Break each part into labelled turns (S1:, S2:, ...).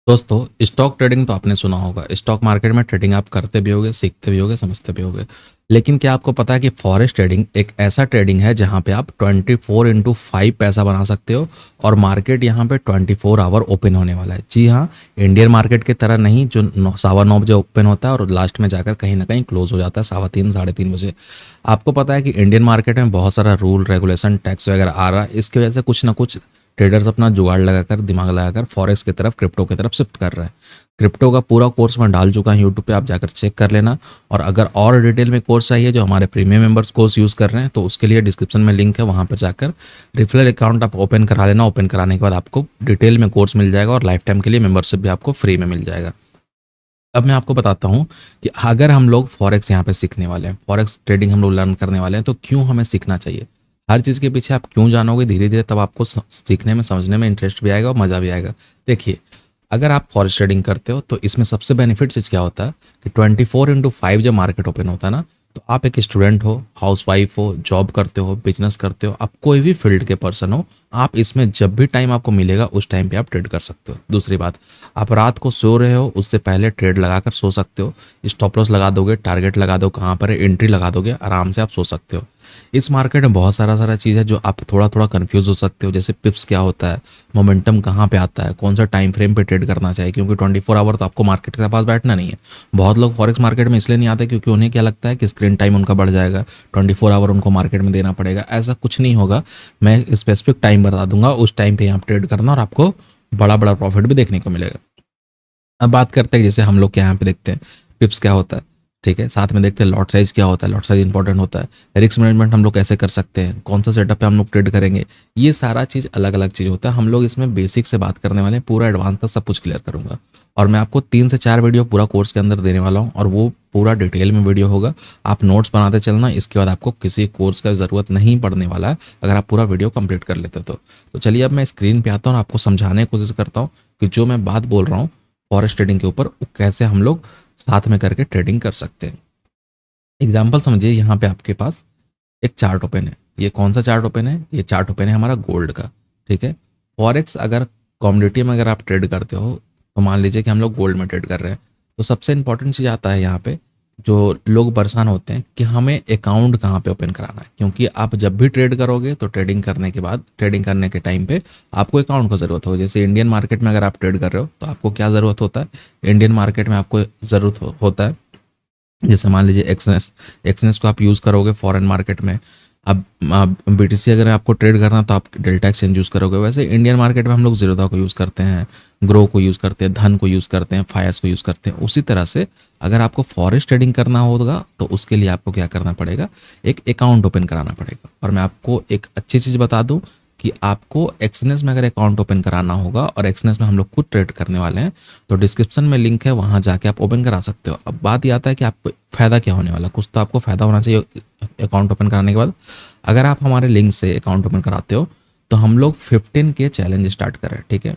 S1: दोस्तों, stock trading तो आपने सुना होगा। स्टॉक मार्केट में ट्रेडिंग आप करते भी होगे, सीखते भी होगे, समझते भी होगे। लेकिन क्या आपको पता है कि फॉरेक्स ट्रेडिंग एक ऐसा ट्रेडिंग है जहां पे आप 24x5 पैसा बना सकते हो और मार्केट यहां पे 24 आवर ओपन होने वाला है। जी हाँ, इंडियन मार्केट की तरह नहीं जो 9:15 बजे ओपन होता है और लास्ट में जाकर कहीं ना कहीं क्लोज हो जाता है 3:15 3:30 बजे। आपको पता है कि इंडियन मार्केट में बहुत सारा रूल रेगुलेशन टैक्स वगैरह आ रहा है। इसकी वजह से कुछ ना कुछ ट्रेडर्स अपना जुगाड़ लगाकर, दिमाग लगाकर फॉरेक्स की तरफ, क्रिप्टो की तरफ शिफ्ट कर रहे हैं। क्रिप्टो का पूरा कोर्स मैं डाल चुका हूँ यूट्यूब पे, आप जाकर चेक कर लेना। और अगर और डिटेल में कोर्स चाहिए जो हमारे प्रीमियम मेंबर्स कोर्स यूज़ कर रहे हैं, तो उसके लिए डिस्क्रिप्शन में लिंक है, वहाँ पर जाकर रेफरल अकाउंट आप ओपन करा लेना। ओपन कराने के बाद आपको डिटेल में कोर्स मिल जाएगा और लाइफ टाइम के लिए मेंबरशिप भी आपको फ्री में मिल जाएगा। अब मैं आपको बताता हूँ कि अगर हम लोग फॉरेक्स यहाँ पे सीखने वाले हैं, फॉरेक्स ट्रेडिंग हम लोग लर्न करने वाले हैं, तो क्यों हमें सीखना चाहिए। हर चीज़ के पीछे आप क्यों जानोगे, धीरे धीरे तब आपको सीखने में, समझने में इंटरेस्ट भी आएगा और मज़ा भी आएगा। देखिए, अगर आप फॉरेक्स ट्रेडिंग करते हो तो इसमें सबसे बेनिफिट चीज़ क्या होता है कि 24x5 जब मार्केट ओपन होता है ना, तो आप एक स्टूडेंट हो, हाउसवाइफ हो, जॉब करते हो, बिजनेस करते हो, आप कोई भी फील्ड के पर्सन हो, आप इसमें जब भी टाइम आपको मिलेगा उस टाइम पे आप ट्रेड कर सकते हो। दूसरी बात, आप रात को सो रहे हो उससे पहले ट्रेड लगाकर सो सकते हो। स्टॉप लॉस लगा दोगे, टारगेट लगा दो, कहाँ पर है, एंट्री लगा दोगे, आराम से आप सो सकते हो। इस मार्केट में बहुत सारा चीज़ है जो आप थोड़ा थोड़ा कंफ्यूज हो सकते हो, जैसे पिप्स क्या होता है, मोमेंटम कहाँ पे आता है, कौन सा टाइम फ्रेम पे ट्रेड करना चाहिए, क्योंकि 24 आवर तो आपको मार्केट के पास बैठना नहीं है। बहुत लोग फॉरेक्स मार्केट में इसलिए नहीं आते क्योंकि उन्हें क्या लगता है कि स्क्रीन टाइम उनका बढ़ जाएगा, 24 आवर उनको मार्केट में देना पड़ेगा। ऐसा कुछ नहीं होगा। मैं स्पेसिफिक टाइम बता दूंगा, उस टाइम पे आप ट्रेड करना और आपको बड़ा बड़ा प्रॉफिट भी देखने को मिलेगा। अब बात करते हैं, जैसे हम लोग के यहाँ पे देखते हैं पिप्स क्या होता है, ठीक है, साथ में देखते हैं लॉट साइज क्या होता है। लॉट साइज इंपॉर्टेंट होता है। रिस्क मैनेजमेंट हम लोग कैसे कर सकते हैं, कौन सा सेटअप पे हम लोग ट्रेड करेंगे, ये सारा चीज़ अलग अलग चीज़ होता है। हम लोग इसमें बेसिक से बात करने वाले हैं, पूरा एडवांस तक सब कुछ क्लियर करूंगा। और मैं आपको 3 से 4 वीडियो पूरा कोर्स के अंदर देने वाला हूँ और वो पूरा डिटेल में वीडियो होगा। आप नोट्स बनाते चलना, इसके बाद आपको किसी कोर्स का ज़रूरत नहीं पड़ने वाला है अगर आप पूरा वीडियो कंप्लीट कर लेते तो चलिए अब मैं स्क्रीन पे आता हूँ और आपको समझाने की कोशिश करता हूँ कि जो मैं बात बोल रहा हूँ फॉरेक्स ट्रेडिंग के ऊपर, वो कैसे हम लोग साथ में करके ट्रेडिंग कर सकते हैं। एग्जाम्पल समझिए, यहाँ पे आपके पास एक चार्ट ओपन है। ये कौन सा चार्ट ओपन है, ये चार्ट ओपन है हमारा गोल्ड का, ठीक है। फॉरेक्स अगर कमोडिटी में अगर आप ट्रेड करते हो, तो मान लीजिए कि हम लोग गोल्ड में ट्रेड कर रहे हैं, तो सबसे इंपॉर्टेंट चीज़ आता है यहाँ पे, जो लोग परेशान होते हैं कि हमें अकाउंट कहाँ पे ओपन कराना है। क्योंकि आप जब भी ट्रेड करोगे तो ट्रेडिंग करने के बाद, ट्रेडिंग करने के टाइम पे आपको अकाउंट की ज़रूरत होगी। जैसे इंडियन मार्केट में अगर आप ट्रेड कर रहे हो तो आपको क्या ज़रूरत होता है, इंडियन मार्केट में आपको ज़रूरत होता है, जैसे मान लीजिए एक्सनेस, एक्सनेस को आप यूज़ करोगे फॉरेन मार्केट में। अब बीटीसी अगर आपको ट्रेड करना तो आप डेल्टा एक्सचेंज यूज़ करोगे। वैसे इंडियन मार्केट में हम लोग जीरोधा को यूज़ करते हैं, ग्रो को यूज़ करते हैं, धन को यूज़ करते हैं, फायर्स को यूज़ करते हैं। उसी तरह से अगर आपको फॉरेक्स ट्रेडिंग करना होगा तो उसके लिए आपको क्या करना पड़ेगा, एक अकाउंट ओपन कराना पड़ेगा। और मैं आपको एक अच्छी चीज़ बता दूँ कि आपको एक्सनेस में अगर अकाउंट ओपन कराना होगा, और एक्सनेस में हम लोग खुद ट्रेड करने वाले हैं, तो डिस्क्रिप्शन में लिंक है, वहाँ जाके आप ओपन करा सकते हो। अब बात ये आता है कि आपको फ़ायदा क्या होने वाला, कुछ तो आपको फ़ायदा होना चाहिए अकाउंट ओपन कराने के बाद। अगर आप हमारे लिंक से अकाउंट ओपन कराते हो तो हम लोग 15 के चैलेंज स्टार्ट कर रहे हैं, ठीक है।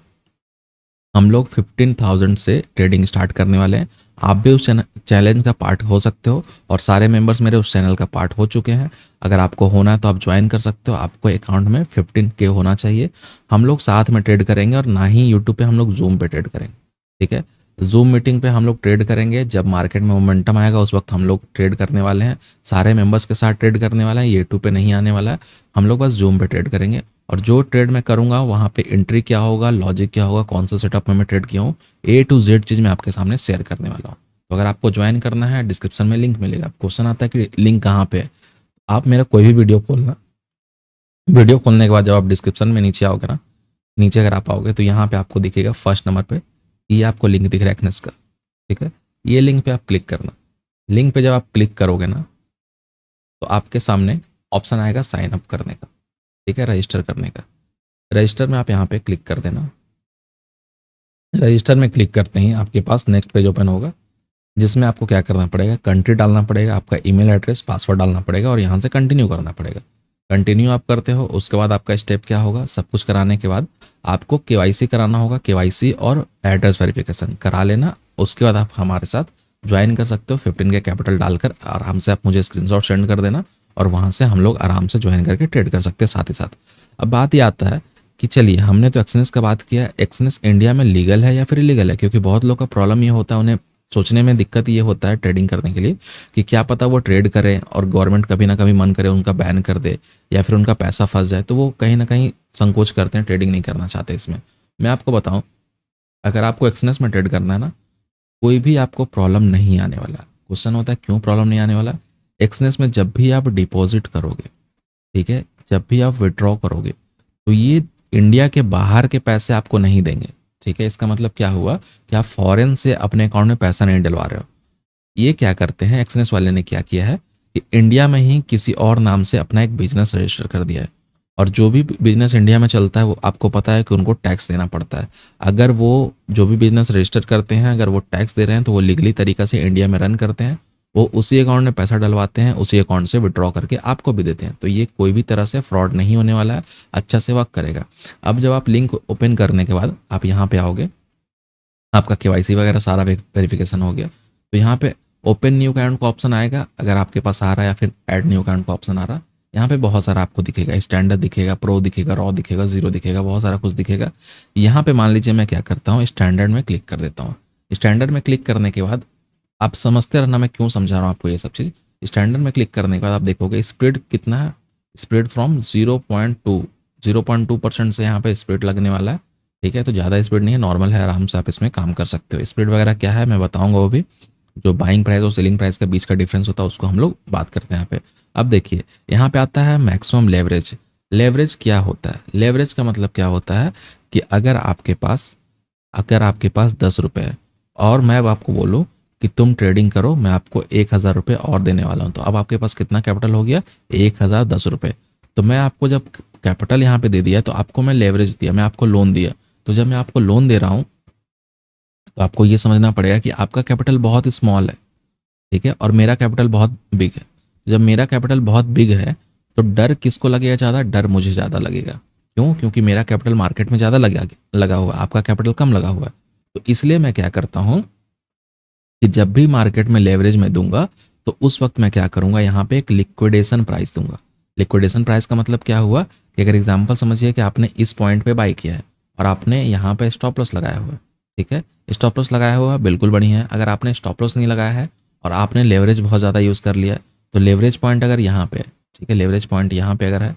S1: हम लोग 15,000 से ट्रेडिंग स्टार्ट करने वाले हैं। आप भी उस चैलेंज का पार्ट हो सकते हो और सारे मेंबर्स मेरे उस चैनल का पार्ट हो चुके हैं। अगर आपको होना है तो आप ज्वाइन कर सकते हो। आपको अकाउंट में 15K होना चाहिए। हम लोग साथ में ट्रेड करेंगे और ना ही यूट्यूब पे हम लोग जूम पे ट्रेड करेंगे, ठीक है। जूम मीटिंग पे हम लोग ट्रेड करेंगे जब मार्केट में मोमेंटम आएगा, उस वक्त हम लोग ट्रेड करने वाले हैं। सारे मेंबर्स के साथ ट्रेड करने वाला है, यूट्यूब पे नहीं आने वाला है। हम लोग बस जूम पे ट्रेड करेंगे और जो ट्रेड मैं करूँगा वहाँ पे एंट्री क्या होगा, लॉजिक क्या होगा, कौन सा सेटअप में मैं ट्रेड किया हूँ, A to Z चीज़ मैं आपके सामने शेयर करने वाला हूँ। तो अगर आपको ज्वाइन करना है, डिस्क्रिप्शन में लिंक मिलेगा। क्वेश्चन आता है कि लिंक कहाँ पे है, आप मेरा कोई भी वीडियो खोलना, वीडियो खोलने के बाद जब आप डिस्क्रिप्शन में नीचे आओगे ना, नीचे अगर आप आओगे तो यहाँ पे आपको दिखेगा फर्स्ट नंबर पे, ये आपको लिंक दिख रहा है एक्नेस का, ठीक है। ये लिंक पे आप क्लिक करना। लिंक पे जब आप क्लिक करोगे ना, तो आपके सामने ऑप्शन आएगा साइन अप करने का, ठीक है, रजिस्टर करने का। रजिस्टर में आप यहाँ पे क्लिक कर देना। रजिस्टर में क्लिक करते ही आपके पास नेक्स्ट पेज ओपन होगा, जिसमें आपको क्या करना पड़ेगा, कंट्री डालना पड़ेगा, आपका ईमेल एड्रेस, पासवर्ड डालना पड़ेगा और यहाँ से कंटिन्यू करना पड़ेगा। कंटिन्यू आप करते हो, उसके बाद आपका स्टेप क्या होगा, सब कुछ कराने के बाद आपको केवाईसी कराना होगा। केवाईसी और एड्रेस वेरिफिकेशन करा लेना। उसके बाद आप हमारे साथ ज्वाइन कर सकते हो। 15 के कैपिटल डालकर आराम से आप मुझे स्क्रीनशॉट सेंड कर देना और वहाँ से हम लोग आराम से ज्वाइन करके ट्रेड कर सकते हैं साथ ही साथ। अब बात ये आता है कि चलिए हमने तो एक्सएनएस का बात किया, एक्सएनएस इंडिया में लीगल है या फिर इलीगल है, क्योंकि बहुत लोग का प्रॉब्लम ये होता है, उन्हें सोचने में दिक्कत ये होता है ट्रेडिंग करने के लिए कि क्या पता वो ट्रेड करें और गवर्नमेंट कभी ना कभी मन करे उनका बैन कर दे या फिर उनका पैसा फंस जाए, तो वो कहीं ना कहीं संकोच करते हैं, ट्रेडिंग नहीं करना चाहते इसमें। मैं आपको बताऊं, अगर आपको एक्सएनएस में ट्रेड करना है ना, कोई भी आपको प्रॉब्लम नहीं आने वाला। क्वेश्चन होता है क्यों प्रॉब्लम नहीं आने वाला? एक्सएनएस में जब भी आप डिपॉजिट करोगे, ठीक है, जब भी आप विड्रॉ करोगे, तो ये इंडिया के बाहर के पैसे आपको नहीं देंगे। ठीक है, इसका मतलब क्या हुआ कि आप फॉरेन से अपने अकाउंट में पैसा नहीं डलवा रहे हो। ये क्या करते हैं, एक्सएनएस वाले ने क्या किया है कि इंडिया में ही किसी और नाम से अपना एक बिजनेस रजिस्टर कर दिया है, और जो भी बिजनेस इंडिया में चलता है वो आपको पता है कि उनको टैक्स देना पड़ता है। अगर वो जो भी बिजनेस रजिस्टर करते हैं, अगर वो टैक्स दे रहे हैं तो वो लीगली तरीका से इंडिया में रन करते हैं, वो उसी अकाउंट में पैसा डलवाते हैं, उसी अकाउंट से विड्रॉ करके आपको भी देते हैं। तो ये कोई भी तरह से फ्रॉड नहीं होने वाला है, अच्छा से वर्क करेगा। अब जब आप लिंक ओपन करने के बाद आप यहाँ पे आओगे, आपका केवाईसी वगैरह सारा वेरिफिकेशन हो गया, तो यहाँ पे ओपन न्यू अकाउंट का ऑप्शन आएगा, अगर आपके पास आ रहा है, या फिर ऐड न्यू अकाउंट का ऑप्शन आ रहा है। यहाँ पे बहुत सारा आपको दिखेगा, स्टैंडर्ड दिखेगा, प्रो दिखेगा, रॉ दिखेगा, जीरो दिखेगा, बहुत सारा कुछ दिखेगा। यहाँ पे मान लीजिए मैं क्या करता हूँ, स्टैंडर्ड में क्लिक कर देता हूँ। स्टैंडर्ड में क्लिक करने के बाद आप समझते रहना मैं क्यों समझा रहा हूँ आपको ये सब चीज़। स्टैंडर्ड में क्लिक करने के बाद आप देखोगे स्प्रेड कितना है, स्प्रेड फ्रॉम 0.2% से यहाँ पे स्प्रेड लगने वाला है। ठीक है, तो ज़्यादा स्प्रेड नहीं है, नॉर्मल है, आराम से आप इसमें काम कर सकते हो। स्प्रेड वगैरह क्या है मैं बताऊंगा, वो भी जो बाइंग प्राइस और सेलिंग प्राइस के बीच का डिफरेंस होता है उसको हम लोग बात करते हैं यहाँ पे। अब देखिए यहाँ पे आता है मैक्सिमम लेवरेज। लेवरेज क्या होता है? लेवरेज का मतलब क्या होता है कि अगर आपके पास 10 रुपये है और मैं अब आपको बोलूँ कि तुम ट्रेडिंग करो, मैं आपको 1,000 रुपये और देने वाला हूँ, तो अब आपके पास कितना कैपिटल हो गया? 1,010 रुपये। तो मैं आपको जब कैपिटल यहाँ पे दे दिया तो आपको मैं लेवरेज दिया, मैं आपको लोन दिया। तो जब मैं आपको लोन दे रहा हूँ तो आपको ये समझना पड़ेगा कि आपका कैपिटल बहुत स्मॉल है, ठीक है, और मेरा कैपिटल बहुत बिग है। जब मेरा कैपिटल बहुत बिग है तो डर किसको लगेगा ज़्यादा? डर मुझे ज़्यादा लगेगा। क्यों? क्योंकि मेरा कैपिटल मार्केट में ज़्यादा लगा हुआ है, आपका कैपिटल कम लगा हुआ है। तो इसलिए मैं क्या करता हूँ कि जब भी मार्केट में लेवरेज में दूंगा तो उस वक्त मैं क्या करूंगा, यहाँ पे एक लिक्विडेशन प्राइस दूंगा। लिक्विडेशन प्राइस का मतलब क्या हुआ कि अगर एग्जांपल समझिए कि आपने इस पॉइंट पे बाई किया है और आपने यहाँ पे स्टॉप लॉस लगाया हुआ है, ठीक है, स्टॉप लॉस लगाया हुआ है, बिल्कुल बढ़िया है। अगर आपने स्टॉप लॉस नहीं लगाया है और आपने लेवरेज बहुत ज़्यादा यूज़ कर लिया है, तो लेवरेज पॉइंट अगर यहाँ पे है, ठीक है, लेवरेज पॉइंट यहाँ पे अगर है,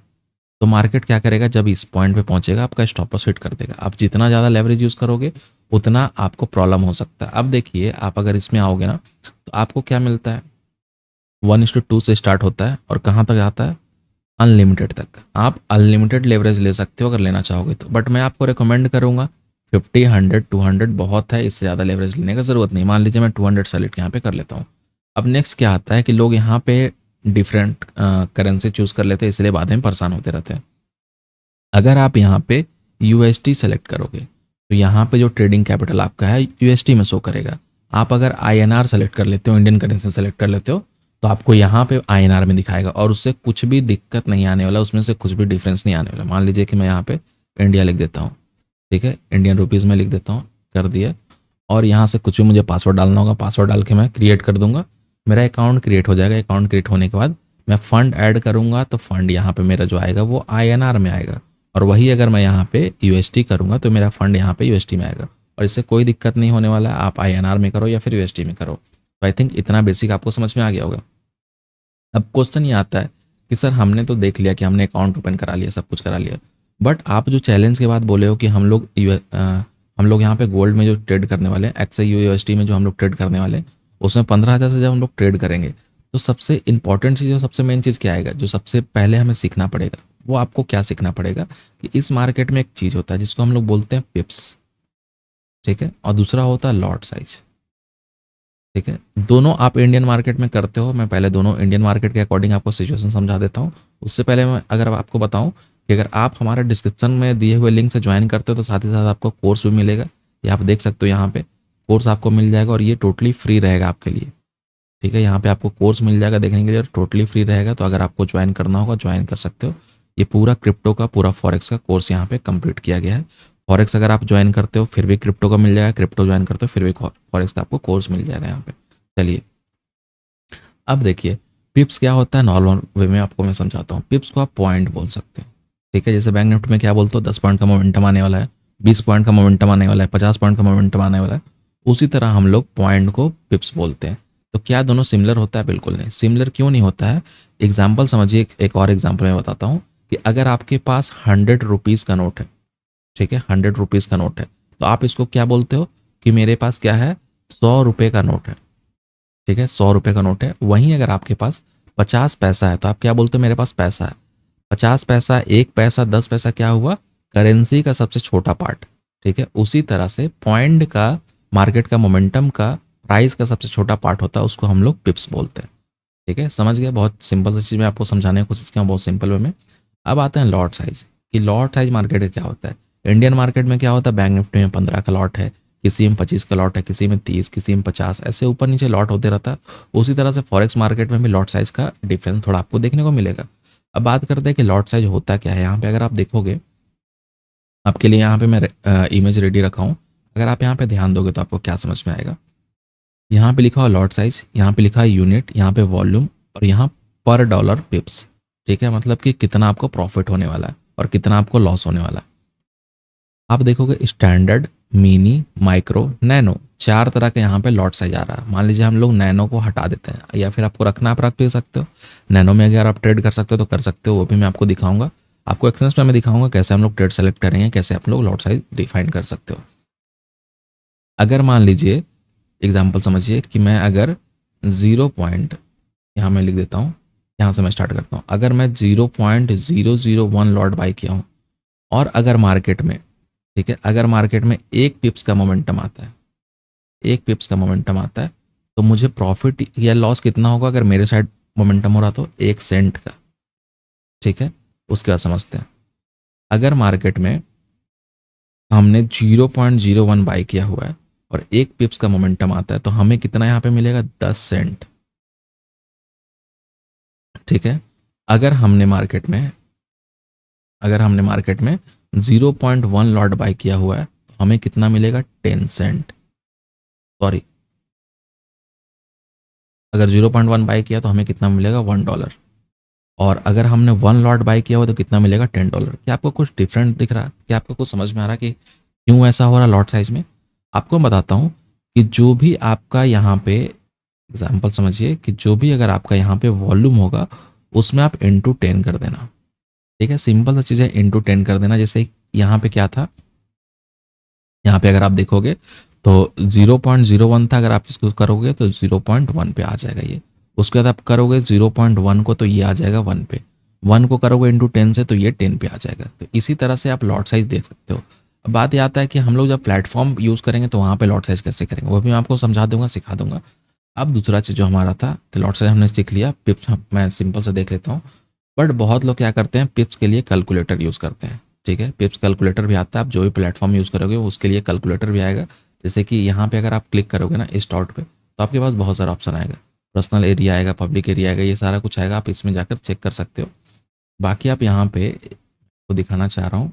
S1: तो मार्केट क्या करेगा, जब इस पॉइंट पे पहुंचेगा आपका स्टॉप लॉस हिट कर देगा। आप जितना ज़्यादा लेवरेज यूज़ करोगे उतना आपको प्रॉब्लम हो सकता है। अब देखिए आप अगर इसमें आओगे ना तो आपको क्या मिलता है, 1:2 से स्टार्ट होता है और कहाँ तक आता है? अनलिमिटेड तक। आप अनलिमिटेड लेवरेज ले सकते हो अगर लेना चाहोगे तो, बट मैं आपको रिकमेंड करूँगा 50, 100, 200 बहुत है, इससे ज़्यादा लेवरेज लेने का ज़रूरत नहीं। मान लीजिए मैं 200 सेलेक्ट यहाँ पे कर लेता हूँ। अब नेक्स्ट क्या आता है कि लोग यहाँ पे डिफरेंट करेंसी चूज़ कर लेते हैं, इसलिए बाद में परेशान होते रहते हैं। अगर आप यहाँ पे यूएसटी सेलेक्ट करोगे तो यहाँ पे जो ट्रेडिंग कैपिटल आपका है यूएसटी में शो करेगा। आप अगर आईएनआर सेलेक्ट कर लेते हो, इंडियन करेंसी सेलेक्ट कर लेते हो, तो आपको यहाँ पे आईएनआर में दिखाएगा और उससे कुछ भी दिक्कत नहीं आने वाला, उसमें से कुछ भी डिफरेंस नहीं आने वाला। मान लीजिए कि मैं यहाँ पे इंडिया लिख देता हूँ, ठीक है, इंडियन रुपीज़ में लिख देता हूँ, कर दिया, और यहाँ से कुछ भी मुझे पासवर्ड डालना होगा, पासवर्ड डाल के मैं क्रिएट कर दूंगा, मेरा अकाउंट क्रिएट हो जाएगा। अकाउंट क्रिएट होने के बाद मैं फ़ंड ऐड करूँगा तो फंड यहाँ पे मेरा जो आएगा वो आईएनआर में आएगा, और वही अगर मैं यहाँ पे यूएसटी करूँगा तो मेरा फंड यहाँ पे यूएसटी में आएगा, और इससे कोई दिक्कत नहीं होने वाला है। आप आईएनआर में करो या फिर यूएसटी में करो। तो आई थिंक इतना बेसिक आपको समझ में आ गया होगा। अब क्वेश्चन ये आता है कि सर हमने तो देख लिया कि हमने अकाउंट ओपन करा लिया, सब कुछ करा लिया, बट आप जो चैलेंज के बाद बोले हो कि हम लोग यहाँ पे गोल्ड में जो ट्रेड करने वाले हैं, एक्सआई यूएसटी में जो हम लोग ट्रेड करने वाले हैं, उसमें 15,000 से जब हम लोग ट्रेड करेंगे तो सबसे इंपॉर्टेंट चीज़ और सबसे मेन चीज़ क्या आएगा, जो सबसे पहले हमें सीखना पड़ेगा, वो आपको क्या सीखना पड़ेगा कि इस मार्केट में एक चीज़ होता है जिसको हम लोग बोलते हैं पिप्स, ठीक है, और दूसरा होता है लॉट साइज, ठीक है। दोनों आप इंडियन मार्केट में करते हो, मैं पहले दोनों इंडियन मार्केट के अकॉर्डिंग आपको सिचुएशन समझा देता हूँ। उससे पहले मैं अगर आपको बताऊँ कि अगर आप हमारे डिस्क्रिप्शन में दिए हुए लिंक से ज्वाइन करते हो तो साथ ही साथ आपको कोर्स भी मिलेगा, ये आप देख सकते हो, यहाँ पे कोर्स आपको मिल जाएगा और ये टोटली फ्री रहेगा आपके लिए, ठीक है। यहाँ पे आपको कोर्स मिल जाएगा देखने के लिए और टोटली फ्री रहेगा, तो अगर आपको ज्वाइन करना होगा ज्वाइन कर सकते हो। ये पूरा क्रिप्टो का, पूरा फॉरेक्स का कोर्स यहाँ पे कंप्लीट किया गया है। फॉरेक्स अगर आप ज्वाइन करते हो फिर भी क्रिप्टो का मिल जाएगा, क्रिप्टो ज्वाइन करते हो फिर भी फॉरेक्स का आपको कोर्स मिल जाएगा यहाँ पे। चलिए अब देखिए पिप्स क्या होता है, नॉर्मल वे में आपको मैं समझाता हूँ। पिप्स को आप पॉइंट बोल सकते हो, ठीक है, जैसे बैंक निफ्टी में क्या बोलते हो 10 पॉइंट का मोमेंटम आने वाला है, 20 पॉइंट का मोमेंटम आने वाला है, 50 पॉइंट का मोमेंटम आने वाला है, उसी तरह हम लोग पॉइंट को पिप्स बोलते हैं। तो क्या दोनों सिमिलर होता है? बिल्कुल नहीं। सिमिलर क्यों नहीं होता है? एग्जाम्पल समझिए, एक और एग्जाम्पल मैं बताता हूँ कि अगर आपके पास 100 रुपीज़ का नोट है, ठीक है, 100 रुपीज़ का नोट है, तो आप इसको क्या बोलते हो कि मेरे पास क्या है, 100 रुपये का नोट है, ठीक है, 100 रुपये का नोट है। वहीं अगर आपके पास 50 पैसा है तो आप क्या बोलते हो, मेरे पास पैसा है। 50 पैसा, 1 पैसा, 10 पैसा क्या हुआ, करेंसी का सबसे छोटा पार्ट, ठीक है। उसी तरह से पॉइंट का, मार्केट का मोमेंटम का, प्राइस का सबसे छोटा पार्ट होता है, उसको हम लोग पिप्स बोलते हैं। ठीक है, समझ गया? बहुत सिंपल सी चीज़ मैं आपको समझाने की कोशिश किया हूँ, बहुत सिंपल वे में। अब आते हैं लॉट साइज, कि लॉट साइज मार्केट में क्या होता है। इंडियन मार्केट में क्या होता है, बैंक निफ्टी में 15 का लॉट है, किसी में 25 का लॉट है, किसी में 30, किसी में 50, ऐसे ऊपर नीचे लॉट होते रहता है। उसी तरह से फॉरेक्स मार्केट में भी लॉट साइज का डिफरेंस थोड़ा आपको देखने को मिलेगा। अब बात करते हैं कि लॉट साइज होता क्या है। यहाँ पे अगर आप देखोगे, आपके लिए यहाँ पे मैं इमेज रेडी रखा हूँ, अगर आप यहाँ पे ध्यान दोगे तो आपको क्या समझ में आएगा। यहाँ पे लिखा हुआ लॉट साइज, यहाँ पे लिखा है यूनिट, यहाँ पे वॉल्यूम, और यहाँ पर डॉलर पिप्स। ठीक है, मतलब कि कितना आपको प्रॉफिट होने वाला है और कितना आपको लॉस होने वाला है। आप देखोगे स्टैंडर्ड, मिनी, माइक्रो, नैनो, 4 तरह के यहाँ पे लॉट साइज आ रहा है। मान लीजिए हम लोग नैनो को हटा देते हैं, या फिर आपको रखना, आप रख भी सकते हो। नैनो में अगर आप ट्रेड कर सकते हो तो कर सकते हो, वो भी मैं आपको दिखाऊंगा। आपको एक्सपीरियंस में मैं दिखाऊंगा कैसे हम लोग ट्रेड सेलेक्ट करेंगे, कैसे आप लोग लॉट साइज डिफाइन कर सकते हो। अगर मान लीजिए, एग्जाम्पल समझिए कि मैं अगर 0 पॉइंट, यहाँ मैं लिख देता हूँ, यहाँ से मैं स्टार्ट करता हूँ। अगर मैं 0.001 लॉट बाई किया हूँ, और अगर मार्केट में, ठीक है, अगर मार्केट में 1 पिप्स का मोमेंटम आता है, 1 पिप्स का मोमेंटम आता है, तो मुझे प्रॉफिट या लॉस कितना होगा? अगर मेरे साइड मोमेंटम हो रहा तो 1 सेंट का। ठीक है, उसके बाद समझते हैं। अगर मार्केट में हमने 0.01 बाई किया हुआ है और 1 पिप्स का मोमेंटम आता है, तो हमें कितना यहाँ पे मिलेगा? 10 सेंट। ठीक है, अगर हमने मार्केट में, अगर हमने मार्केट में 0.1 लॉट बाई किया हुआ है तो हमें कितना मिलेगा? 10 सेंट। सॉरी, अगर 0.1 बाई किया तो हमें कितना मिलेगा? $1। और अगर हमने 1 लॉट बाई किया हुआ तो कितना मिलेगा? $10। क्या आपको कुछ डिफरेंट दिख रहा है? क्या आपको कुछ समझ में आ रहा है कि क्यों ऐसा हो रहा लॉट साइज में? आपको बताता हूँ कि जो भी आपका यहाँ पे, एग्जाम्पल समझिए कि जो भी अगर आपका यहाँ पे वॉल्यूम होगा, उसमें आप इंटू 10 कर देना। ठीक है, सिंपल सा चीज़ है, इंटू 10 कर देना। जैसे यहाँ पे क्या था, यहाँ पे अगर आप देखोगे तो 0.01 था, अगर आप इसको करोगे तो 0.1 पे आ जाएगा ये। उसके बाद आप करोगे 0.1 को तो ये आ जाएगा 1 पे, 1 को करोगे इंटू 10 से तो ये 10 पे आ जाएगा। तो इसी तरह से आप लॉट साइज देख सकते हो। अब बात ये आता है कि हम लोग जब प्लेटफॉर्म यूज़ करेंगे तो वहाँ पे लॉट साइज कैसे करेंगे, वो भी मैं आपको समझा दूंगा, सिखा दूंगा। अब दूसरा चीज़ जो हमारा था कि लॉट साइज हमने सीख लिया, पिप्स मैं सिंपल से देख लेता हूँ। बट बहुत लोग क्या करते हैं, पिप्स के लिए कैलकुलेटर यूज़ करते हैं। ठीक है, पिप्स कैलकुलेटर भी आता है, आप जो भी प्लेटफॉर्म यूज़ करोगे उसके लिए कैलकुलेटर भी आएगा। जैसे कि यहाँ पे अगर आप क्लिक करोगे ना इस डॉट पे, तो आपके पास बहुत सारा ऑप्शन आएगा, पर्सनल एरिया आएगा, पब्लिक एरिया आएगा, ये सारा कुछ आएगा, आप इसमें जाकर चेक कर सकते हो। बाकी आप यहाँ पे को दिखाना चाह रहा हूँ,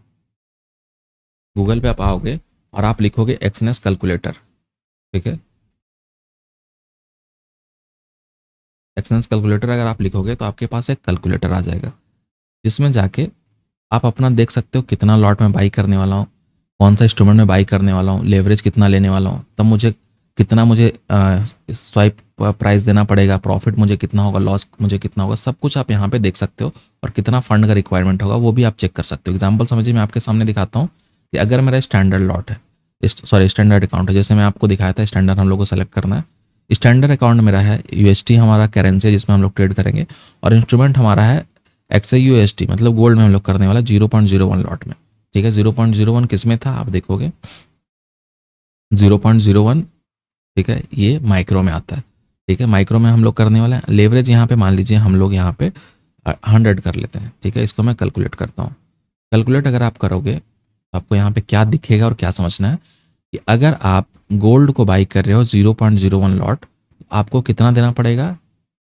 S1: गूगल पे आप आओगे और आप लिखोगे एक्सनेस कैलकुलेटर। ठीक है, एक्सनेस कैलकुलेटर अगर आप लिखोगे तो आपके पास एक कैलकुलेटर आ जाएगा, जिसमें जाके आप अपना देख सकते हो कितना लॉट में बाई करने वाला हूँ, कौन सा इंस्ट्रूमेंट में बाई करने वाला हूँ, लेवरेज कितना लेने वाला हूँ, तब मुझे कितना मुझे स्वाइप प्राइस देना पड़ेगा, प्रॉफिट मुझे कितना होगा, लॉस मुझे कितना होगा, सब कुछ आप यहाँ पे देख सकते हो। और कितना फंड का रिक्वायरमेंट होगा वो भी आप चेक कर सकते हो। एग्जाम्पल समझिए, मैं आपके सामने दिखाता हूँ कि अगर मेरा स्टैंडर्ड लॉट है, सॉरी स्टैंडर्ड अकाउंट है, जैसे मैं आपको दिखाया था, स्टैंडर्ड हम लोग को सेलेक्ट करना है। स्टैंडर्ड अकाउंट मेरा है, यूएसटी हमारा करेंसी है जिसमें हम लोग ट्रेड करेंगे, और इंस्ट्रूमेंट हमारा है XAUST, मतलब गोल्ड में हम लोग करने वाला 0.01 लॉट में। ठीक है, 0.01 किस में था आप देखोगे, 0.01, ठीक है, ये माइक्रो में आता है। ठीक है, माइक्रो में हम लोग करने वाले हैं। लेवरेज यहाँ पे मान लीजिए हम लोग यहाँ पे 100 कर लेते हैं। ठीक है, इसको मैं कैलकुलेट करता हूँ। कैलकुलेट अगर आप करोगे तो आपको यहाँ पे क्या दिखेगा और क्या समझना है कि अगर आप गोल्ड को बाई कर रहे हो 0.01 लॉट, तो आपको कितना देना पड़ेगा?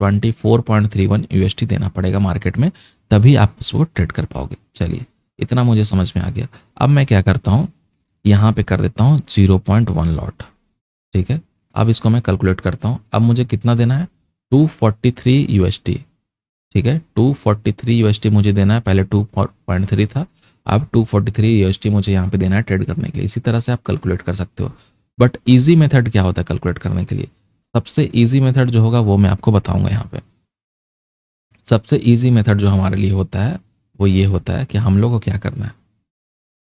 S1: 24.31 USD देना पड़ेगा मार्केट में, तभी आप उसको ट्रेड कर पाओगे। चलिए, इतना मुझे समझ में आ गया। अब मैं क्या करता हूँ, यहाँ पे कर देता हूँ 0.1 लॉट। ठीक है, अब इसको मैं कैलकुलेट करता हूँ। अब मुझे कितना देना है? 243 USD। ठीक है, 243 यूएसटी मुझे देना है, पहले 2.3 था, अब 243 यूएसटी मुझे यहाँ पे देना है ट्रेड करने के लिए। इसी तरह से आप कैलकुलेट कर सकते हो। बट ईजी मेथड क्या होता है कैलकुलेट करने के लिए? सबसे ईजी मेथड जो होगा वो मैं आपको बताऊंगा यहाँ पे। सबसे ईजी मेथड जो हमारे लिए होता है वो ये होता है कि हम लोग को क्या करना है,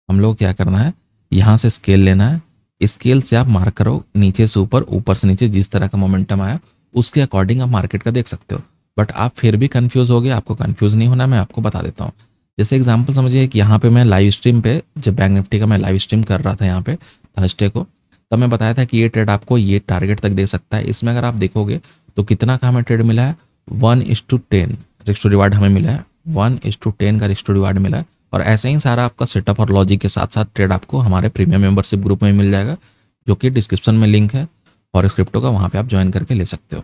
S1: हम लोग को क्या करना है, यहाँ से स्केल लेना है, स्केल से आप मार्क करो नीचे से ऊपर, ऊपर से नीचे, जिस तरह का मोमेंटम आया उसके अकॉर्डिंग आप मार्केट का देख सकते हो। बट आप फिर भी कंफ्यूज हो गए, आपको कंफ्यूज नहीं होना, मैं आपको बता देता हूँ। जैसे एग्जांपल समझिए कि यहाँ पे मैं लाइव स्ट्रीम पे, जब बैंक निफ्टी का मैं लाइव स्ट्रीम कर रहा था यहाँ पे थर्सडे को, तब मैं बताया था कि ये ट्रेड आपको ये टारगेट तक दे सकता है। इसमें अगर आप देखोगे तो कितना का हमें ट्रेड मिला है, 1:10 रिस्क टू रिवार्ड हमें मिला है, 1:10 का रिस्क टू रिवार्ड मिला है। और ऐसे ही सारा आपका सेटअप और लॉजिक के साथ साथ ट्रेड आपको हमारे प्रीमियम मेंबरशिप ग्रुप में मिल जाएगा, जो कि डिस्क्रिप्शन में लिंक है फॉरेक्स क्रिप्टो का, वहाँ पे आप ज्वाइन करके ले सकते हो।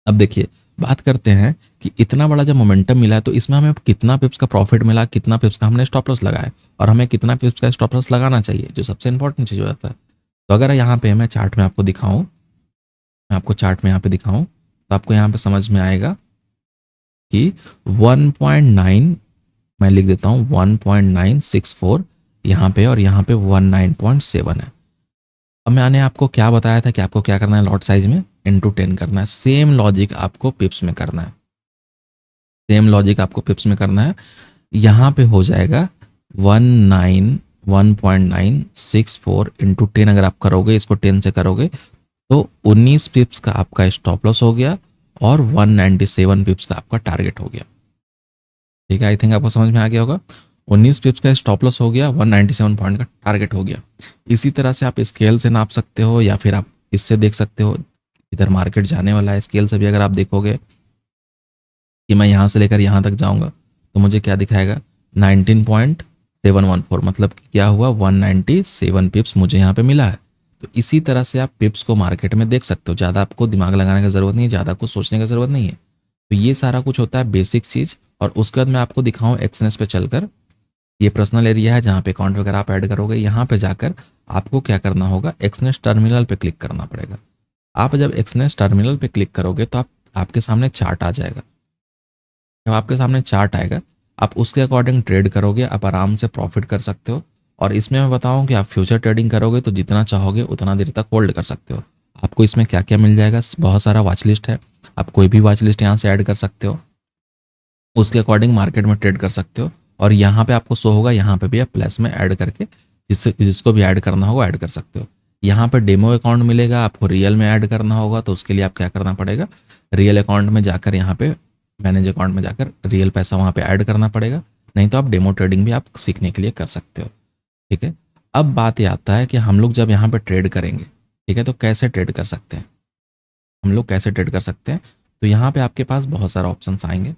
S1: अब देखिए, बात करते हैं कि इतना बड़ा जब मोमेंटम मिला है तो इसमें हमें कितना पिप्स का प्रॉफिट मिला, कितना पिप्स का हमने स्टॉप लॉस लगाया, और हमें कितना पिप्स का स्टॉप लॉस लगाना चाहिए, जो सबसे इंपॉर्टेंट चीज़ हो जाता है। तो अगर यहाँ पे मैं चार्ट में आपको दिखाऊं, मैं आपको चार्ट में यहाँ पे दिखाऊं, तो आपको यहाँ पे समझ में आएगा कि 1.9, मैं लिख देता हूँ 1.964 यहाँ पे, और यहाँ पे 19.7 है। अब मैंने आपको क्या बताया था कि आपको क्या करना है, लॉट साइज में इंटू 10 करना है। सेम लॉजिक आपको पिप्स में करना है, सेम लॉजिक आपको पिप्स में करना है। यहाँ पे हो जाएगा 1.964 इंटू 10, अगर आप करोगे इसको 10 से करोगे तो 19 पिप्स का आपका स्टॉप लॉस हो गया, और 197 पिप्स का आपका टारगेट हो गया। ठीक है, आई थिंक आपको समझ में आ गया होगा। 19 पिप्स का स्टॉप लॉस हो गया, 197 पॉइंट का टारगेट हो गया। इसी तरह से आप स्केल से नाप सकते हो, या फिर आप इससे देख सकते हो इधर मार्केट जाने वाला है। स्केल से भी अगर आप देखोगे कि मैं यहाँ से लेकर यहाँ तक जाऊँगा तो मुझे क्या दिखाएगा, 19.714, मतलब कि क्या हुआ, 197 पिप्स मुझे यहाँ पे मिला है। तो इसी तरह से आप पिप्स को मार्केट में देख सकते हो, ज़्यादा आपको दिमाग लगाने की ज़रूरत नहीं है, ज़्यादा कुछ सोचने की ज़रूरत नहीं है। तो ये सारा कुछ होता है बेसिक चीज़। और उसके बाद मैं आपको दिखाऊं एक्सनेस पे चलकर, ये पर्सनल एरिया है जहाँ पे अकाउंट वगैरह आप ऐड करोगे। यहाँ पे जाकर आपको क्या करना होगा, एक्सनेस टर्मिनल पे क्लिक करना पड़ेगा। आप जब एक्सनेस टर्मिनल पे क्लिक करोगे तो आपके सामने चार्ट आ जाएगा। जब आपके सामने चार्ट आएगा आप उसके अकॉर्डिंग ट्रेड करोगे, आप आराम से प्रॉफिट कर सकते हो। और इसमें मैं बताऊं कि आप फ्यूचर ट्रेडिंग करोगे तो जितना चाहोगे उतना देर तक होल्ड कर सकते हो। आपको इसमें क्या क्या मिल जाएगा, बहुत सारा वॉच लिस्ट है, आप कोई भी वॉच लिस्ट यहाँ से ऐड कर सकते हो, उसके अकॉर्डिंग मार्केट में ट्रेड कर सकते हो। और यहाँ पे आपको शो होगा, यहाँ पे भी आप प्लस में ऐड करके जिसको भी ऐड करना होगा ऐड कर सकते हो। यहाँ पे डेमो अकाउंट मिलेगा, आपको रियल में ऐड करना होगा तो उसके लिए आप क्या करना पड़ेगा, रियल अकाउंट में जाकर यहाँ पे मैनेज अकाउंट में जाकर रियल पैसा वहाँ पे ऐड करना पड़ेगा। नहीं तो आप डेमो ट्रेडिंग भी आप सीखने के लिए कर सकते हो। ठीक है, अब बात ये आता है कि हम लोग जब यहाँ पे ट्रेड करेंगे, ठीक है, तो कैसे ट्रेड कर सकते हैं, हम लोग कैसे ट्रेड कर सकते हैं। तो यहाँ पे आपके पास बहुत सारे ऑप्शन आएंगे,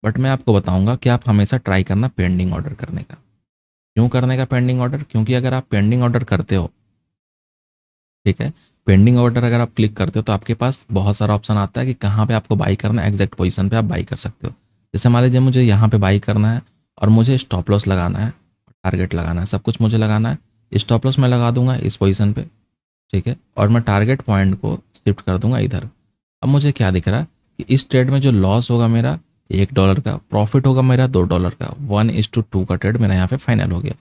S1: बट मैं आपको बताऊंगा कि आप हमेशा ट्राई करना पेंडिंग ऑर्डर करने का। क्यों करने का पेंडिंग ऑर्डर, क्योंकि अगर आप पेंडिंग ऑर्डर करते हो, ठीक है, पेंडिंग ऑर्डर अगर आप क्लिक करते हो तो आपके पास बहुत सारा ऑप्शन आता है कि कहाँ पे आपको बाई करना है, एग्जैक्ट पोजीशन पे आप बाई कर सकते हो। जैसे मान लीजिए मुझे यहाँ पे बाई करना है और मुझे स्टॉप लॉस लगाना है, टारगेट लगाना है, सब कुछ मुझे लगाना है। स्टॉप लॉस मैं लगा दूंगा इस पोजीशन पे, ठीक है, और मैं टारगेट पॉइंट को शिफ्ट कर दूंगा इधर। अब मुझे क्या दिख रहा है कि इस ट्रेड में जो लॉस होगा मेरा $1 का, प्रॉफिट होगा मेरा $2 का, 1:2 का ट्रेड मेरा यहाँ पे फाइनल हो गया।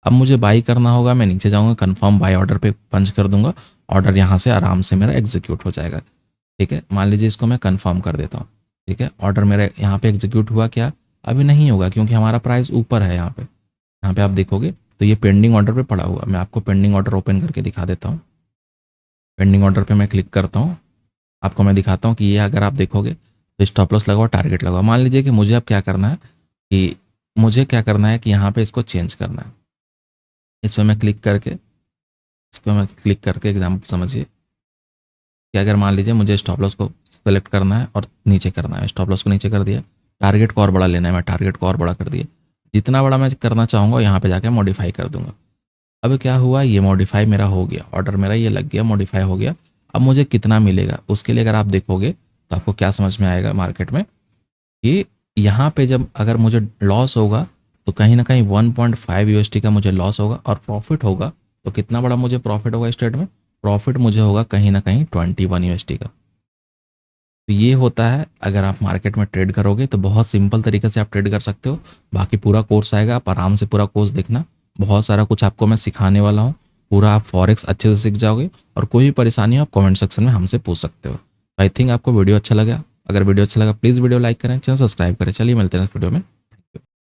S1: अब मुझे बाई करना होगा, मैं नीचे जाऊँगा, कन्फर्म बाई ऑर्डर पे पंच कर दूंगा, ऑर्डर यहाँ से आराम से मेरा एग्जीक्यूट हो जाएगा। ठीक है, मान लीजिए इसको मैं कन्फर्म कर देता हूँ। ठीक है, ऑर्डर मेरा यहाँ पे एग्जीक्यूट हुआ क्या, अभी नहीं होगा क्योंकि हमारा प्राइस ऊपर है। यहाँ पे आप देखोगे तो ये पेंडिंग ऑर्डर पे पड़ा हुआ। मैं आपको पेंडिंग ऑर्डर ओपन करके दिखा देता हूँ। पेंडिंग ऑर्डर पे मैं क्लिक करता हूँ, आपको मैं दिखाता हूँ कि ये अगर आप देखोगे तो स्टॉप लॉस लगाओ, टारगेट लगाओ। मान लीजिए कि मुझे अब क्या करना है कि मुझे क्या करना है कि यहाँ पे इसको चेंज करना है। इस पर मैं क्लिक करके, इसको मैं क्लिक करके एग्जाम्पल समझिए कि अगर मान लीजिए मुझे स्टॉप लॉस को सेलेक्ट करना है और नीचे करना है, स्टॉप लॉस को नीचे कर दिया, टारगेट को और बड़ा लेना है, मैं टारगेट को और बड़ा कर दिया। जितना बड़ा मैं करना चाहूँगा यहाँ पे जाके मॉडिफाई कर दूंगा। अब क्या हुआ, ये मॉडिफाई मेरा हो गया, ऑर्डर मेरा ये लग गया, मॉडिफाई हो गया। अब मुझे कितना मिलेगा उसके लिए अगर आप देखोगे तो आपको क्या समझ में आएगा मार्केट में कि यहाँ पे जब अगर मुझे लॉस होगा तो कहीं ना कहीं 1.5 यूएसटी का मुझे लॉस होगा, और प्रॉफिट होगा तो कितना बड़ा मुझे प्रॉफिट होगा इस ट्रेड में, प्रॉफिट मुझे होगा कहीं ना कहीं 21 यूएसटी का। तो ये होता है, अगर आप मार्केट में ट्रेड करोगे तो बहुत सिंपल तरीके से आप ट्रेड कर सकते हो। बाकी पूरा कोर्स आएगा, आप आराम से पूरा कोर्स देखना, बहुत सारा कुछ आपको मैं सिखाने वाला हूँ। पूरा आप फॉरेक्स अच्छे से सीख जाओगे, और कोई भी परेशानी हो आप कमेंट सेक्शन में हमसे पूछ सकते हो। आई थिंक आपको वीडियो अच्छा लगा। अगर वीडियो अच्छा लगा प्लीज़ वीडियो लाइक करें, चैनल सब्सक्राइब करें। चलिए मिलते हैं नेक्स्ट वीडियो में।